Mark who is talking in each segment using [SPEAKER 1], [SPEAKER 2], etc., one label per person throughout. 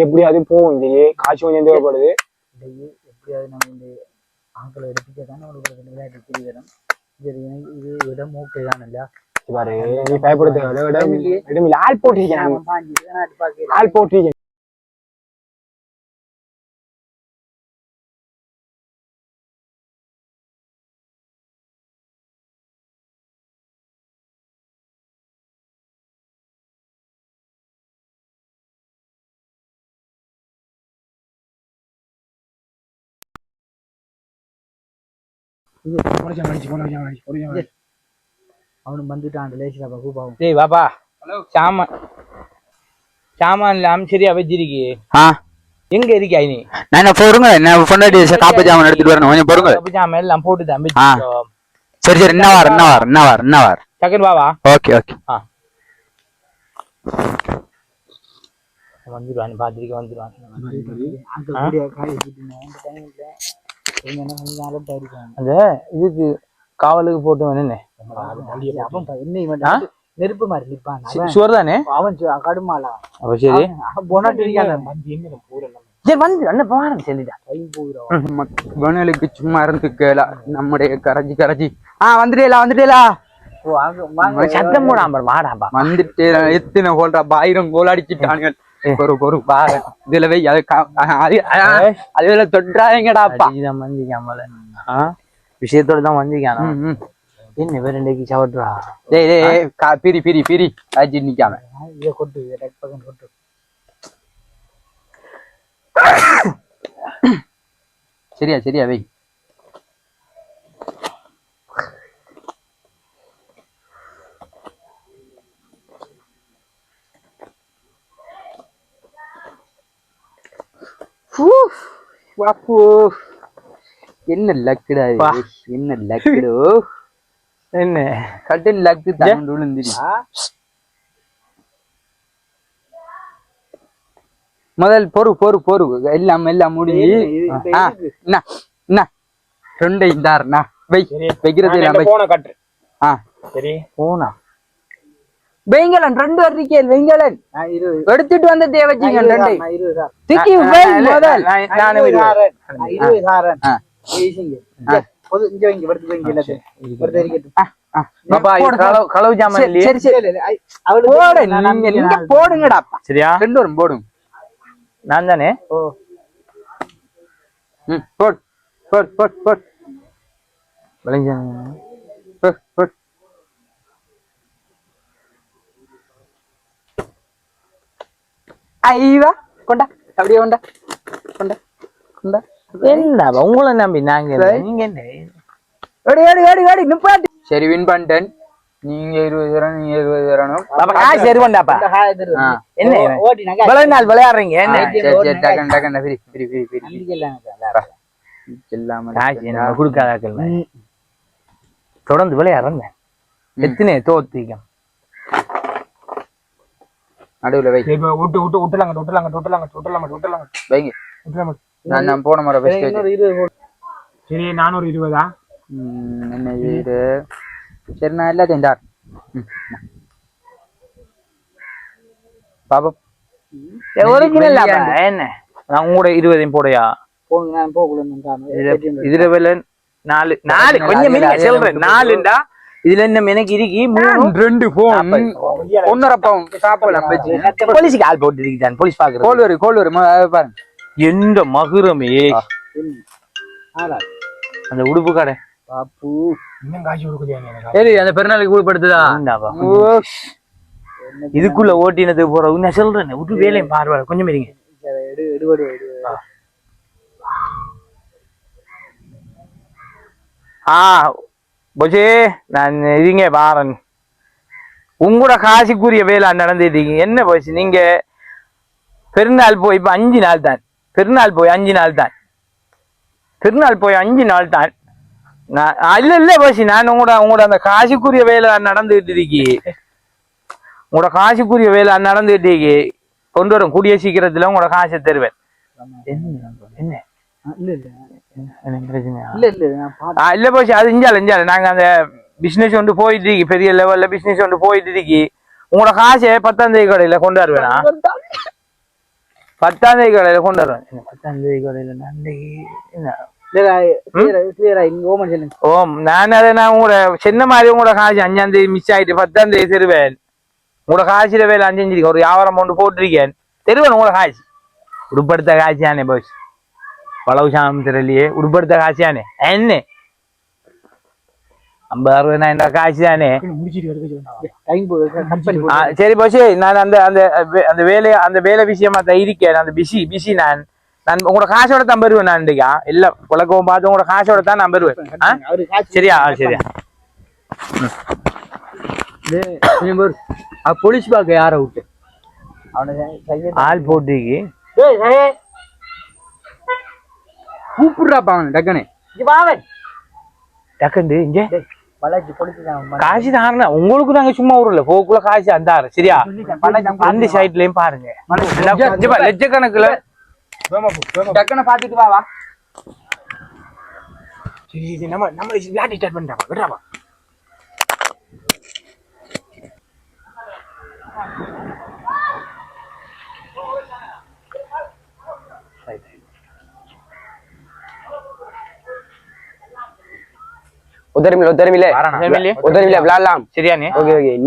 [SPEAKER 1] எப்படியாவது போகும் காட்சி கொஞ்சம் தேவைப்படுது. எப்படியாவது நம்ம இந்த ஆக்களை எடுத்துட்டு தானே இது இடம் ஓகே தான் இல்லையா? பாரு நீ பயப்படுத்த இடம் ஆள் போட்டிருக்கேன் ஆள் போட்டிருக்கேன். அவனும் வந்துட்டான் பாப்பா சாமான்ல சரியா வச்சிருக்கி எங்க இருக்கா நீ? நான் பொறுங்க காப்பு ஜாமான் எடுத்துட்டு வரணும் கொஞ்சம் பொறுங்க. ஜாமான் எல்லாம் போட்டு சரி சரி என்ன வார் செகண்ட் பாவா. ஓகே ஓகே வந்துடுவான் பாத்திரிக்க வந்துடுவான். அந்த இதுக்கு காவலுக்கு போட்டு நெருப்பு மாதிரி சுவர் தானே அவன் கடுமாலா. சரி வந்து சும்மா இருந்துக்கல நம்முடைய கரைச்சி வந்துட்டேலா சத்தம் போடாம வாடாம்பா வந்துட்டு எத்தனை கோல்றா 1000 கோல் அடிச்சுட்டானுங்க. ஒரு பாரு இதுல வை அதுல தொட்டாங்கடாப்பா மந்திக்காமல விஷயத்தோட தான் வந்திக்கான என்ன வேற இன்றைக்கு சவட்றா பிரி பிரி பிரி ஆச்சு நிக்காம இதை கொட்டு பக்கம் கொட்டு. சரியா சரியா வை. என்ன லக்குடா என்ன லக்குடோ என்ன கட்டில் லக்கு தான் விழுந்துரு. முதல் பொறு எல்லாம் முடிஞ்சு ரெண்டை இந்தாருண்ணா வைக்கிறது போனா வெங்கலன் 2 வர்றீங்க வெங்கலன் எடுத்துட்டு வந்த தேவச்சிங்க 2 போடுங்கடா சரியா 2 வரும் போடுங்க. நான் தானே போட் ஐவா கொண்டா அப்படியே கொண்டா என்ன உங்களை நம்பி நாங்க நீங்க என்ன சரி வின் பண்ணிட்டேன். நீங்க 20 தரணும் நீங்க 20 தரணும். சரி கொண்டாப்பா என்ன நாள் விளையாடுறீங்க என்ன கொடுக்காதாக்கள் தொடர்ந்து விளையாடுறேங்க எத்தனை தோத்திக்க நடுவுல வை விட்டுலாங்க வைங்க நான் போன முறை சரி 420 என்ன இது சரி நான் எல்லாத்தையும் தார் பாப்பா என்ன நான் உங்களோட 20 போடையா இதுல வேலை 4 கொஞ்சம் சொல்றேன் 4டா இதுல என்ன எனக்கு இருக்கி 2 போன் 1.5 பவுன் சாப்பிடலாம் போலீஸுக்கு ஆள் போட்டு இருக்கான் போலீஸ் பாக்குறேன் கோல் வரும் பாருங்க எந்த மகுரமே அந்த உடுப்பு கடை பாப்பு இன்னும் காசு கொடுக்குறியா சரி அந்த பெருநாளைக்கு கூடுபடுத்துதா இதுக்குள்ள ஓட்டினதுக்கு போற நான் சொல்றேன் விட்டு வேலையும் பார்வை கொஞ்சம் இருங்க போச்சே நான் இதுங்க பாரன் உங்களோட காசுக்குரிய வேலை நடந்துட்டீங்க என்ன போச்சு நீங்க பெருநாள் போய் இப்ப 5 நாள் தான் பெருநாள் போய் 5 நாள் தான் இல்ல போச்சு நான் உங்களோட அந்த காசுக்குரிய வேலை நடந்துகிட்டு இருக்கி உங்களோட காசுக்குரிய வேலை நடந்துகிட்டு இருக்கி கொண்டு வரும் கூடிய சீக்கிரத்துல உங்களோட காசை தருவேன். என்ன பிரச்சனை இல்ல போச்சு அது இஞ்சால நாங்க அந்த பிசினஸ் ஒன்று போயிட்டு இருக்கு, பெரிய லெவல்ல பிசினஸ் ஒன்று போயிட்டு இருக்கு. உங்களோட காசை 10ஆம் தேதி கடையில கொண்டு வருவேனா? 10ஆம் தேதி கடையில கொண்டு வருவேன். 10ஆம் தேதி கடையில என்ன நான் அதை நான் உங்களோட சின்ன மாதிரி உங்களோட காசு 5ஆம் தேதி மிஸ் ஆயிட்டு 10ஆம் தேதி தருவேன். உங்களோட காசுல வேலை 5 ஒரு வியாபாரம் கொண்டு போட்டிருக்கேன், தருவேன் உங்களோட காசு. உடுப்படுத்த காசியானே பாஸ், பழவு சாமி தெரியலையே, உடுப்படுத்த காசியானே என்ன 50-60 காசு தானே. சரி பாஸ், நான் அந்த அந்த அந்த வேலை விஷயமா தான் இருக்கேன். அந்த பிசி நான் உங்களோட காசோட தான் பெறுவேன். நான் இன்றைக்கா எல்லாம் உலகம் பார்த்து உங்களோட காசோட தான் நான் பெறுவேன். சரியா சரியா.
[SPEAKER 2] போலீஸ் பாக்க யார விட்டு
[SPEAKER 1] ஆள் போட்டிக்கு
[SPEAKER 2] கூப்பிடுறாப்பா அவன் டக்குனு
[SPEAKER 1] டக்குண்டு இங்க காசு தாரண உங்களுக்கு நாங்க சும்மா ஊர்ல போக்குள்ள காசு அந்த சரியா. அந்த சைட்லயும் பாருங்க லட்சக்கணக்குல
[SPEAKER 2] டக்குன பாத்துட்டு வா.
[SPEAKER 1] நம்ம விளையாட்டு ஸ்டார்ட் பண்ணிட்டாப்பா, விடுறாப்பா.
[SPEAKER 2] விளையாடலாம் சரியானே.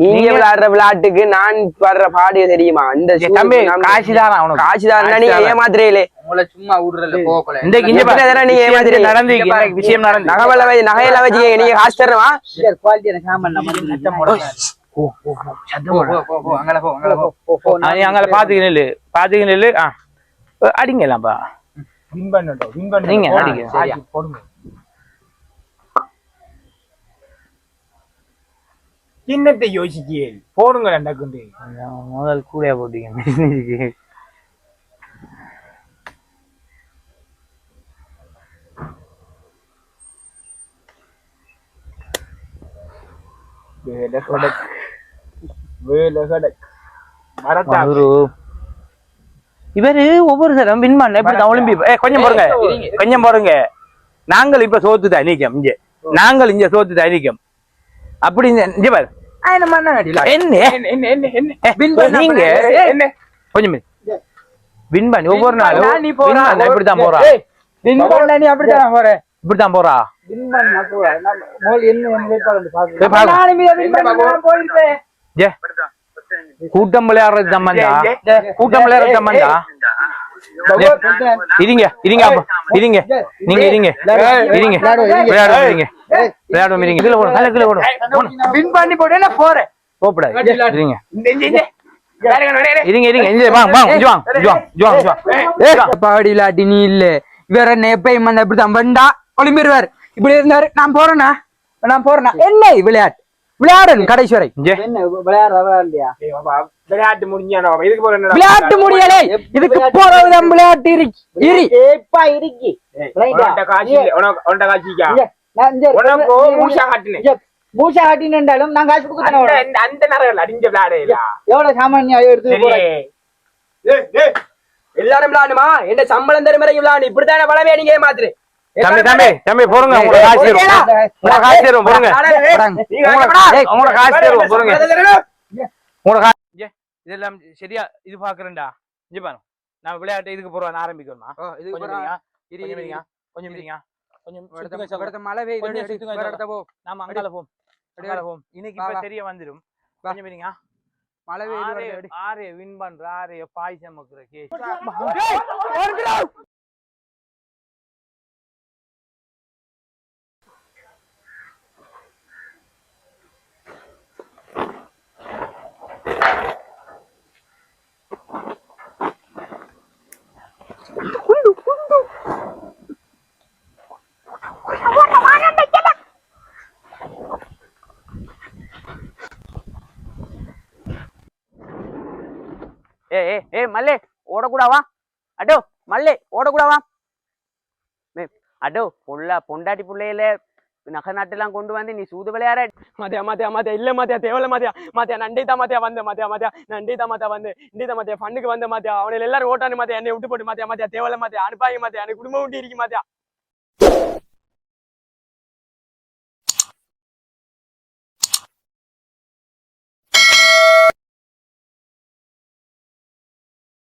[SPEAKER 2] நீங்க விளையாடுற விளையாட்டுக்கு நான் படுற பாடு தெரியுமா? இந்த காசுதாரா நீங்க ஏமாத்திரையிலே உங்களை சும்மா விடுறல நகையெல்லாம் வச்சு நீங்க காசு தரவா?
[SPEAKER 1] பாத்துக்கினு அடிங்கலாம்ப்பா. நீங்க அடிங்க போடுங்க. சின்னத்தை யோசிச்சு போடுங்க. ரெண்டாக்குண்டு முதல் கூட போட்டீங்க. இவரு ஒவ்வொரு தரம் வின் பண்ண ஒலிம்பி கொஞ்சம் போறங்க கொஞ்சம் போறங்க. நாங்கள் இப்ப சோத்து தனிக்கம் இங்க, நாங்கள் இங்க சோத்து தனிக்கம் அப்படி வின் பண்ணி ஒவ்வொரு நாளும் இப்படித்தான் போறா. இப்படித்தான் போறா. கூட்டம் விளையாடுறது சம்பந்தா, கூட்டம் விளையாடுறது சம்பந்தா. இருங்க இருங்க இருங்க, நீங்க இருங்க இருங்க விளையாடுவீங்க விளையாடுவீங்க. இதுல போடும் நல்ல கீழே போடும். வின் பண்ணி போட்டு போறேன் போப்படாது. இருங்க இருங்க இருங்க இங்க வாங்க வாங்க.
[SPEAKER 2] பாடி இல்லாட்டி நீ இல்ல வேற என்ன எப்பயும் வந்து இப்படித்தான் வந்தா ஒளிம்பிடுவார். இப்படி இருந்தாரு. நான் போறேன்னா என்ன விளையாட்டு விளையாடணும் கடைசி வரை.
[SPEAKER 1] விளையாட்டு முடிஞ்சானோ
[SPEAKER 2] விளையாட்டு முடியலை. இதுக்கு போறதுதான் விளையாட்டு இருக்கு. பூஷா காட்டினாலும் நான் காசு எவ்வளவு சாமானியா எடுத்து எல்லாரும் விளையாடுமா? என்ன சம்பளம் தரும் வரை விளையாடு. இப்படித்தானே பழவே நீங்க ஏமாத்துரு.
[SPEAKER 1] தம்பி போறங்க, உங்களோட காசு தருவோம் போறங்க, உங்களோட காசு தருவோம் போறங்க. உங்களோட காசு இதெல்லாம் சரியா இது பாக்குறேன்டா. இங்க பாரு, நான் விளையாட்டு இதுக்கு போறோம் ஆரம்பிக்கணுமா? கொஞ்சம்
[SPEAKER 2] மழை
[SPEAKER 1] நாம அங்கால போம். இன்னைக்கு இப்ப தெரிய வந்துடும். கொஞ்சம் இருங்க. மழை ஆரே வின் பண்ற ஆரே பாய்ச்சம் கேஸ் மல்லே ஓடக்கூடாவா? அடோ மல்லே ஓடக்கூடாவா? அடோ பொண்டாட்டி பிள்ளையில நகை நாட்டெல்லாம் கொண்டு வந்து நீ சூது விளையாட மாத்தியா இல்ல மாத்தியா தேவல மாத்தியா நண்டிதா மாத்தியா வந்து நண்டிதா வந்து ஃபண்ணுக்கு வந்து மாத்தியா அவனை எல்லாரும் ஓட்டானு மாத்தியா என்னை விட்டு போட்டு மாத்தியா தேவல மாத்தியா அனுப்பாங்க மாத்தியா எனக்கு குடும்பம் விட்டு இருக்கு மாத்தியா.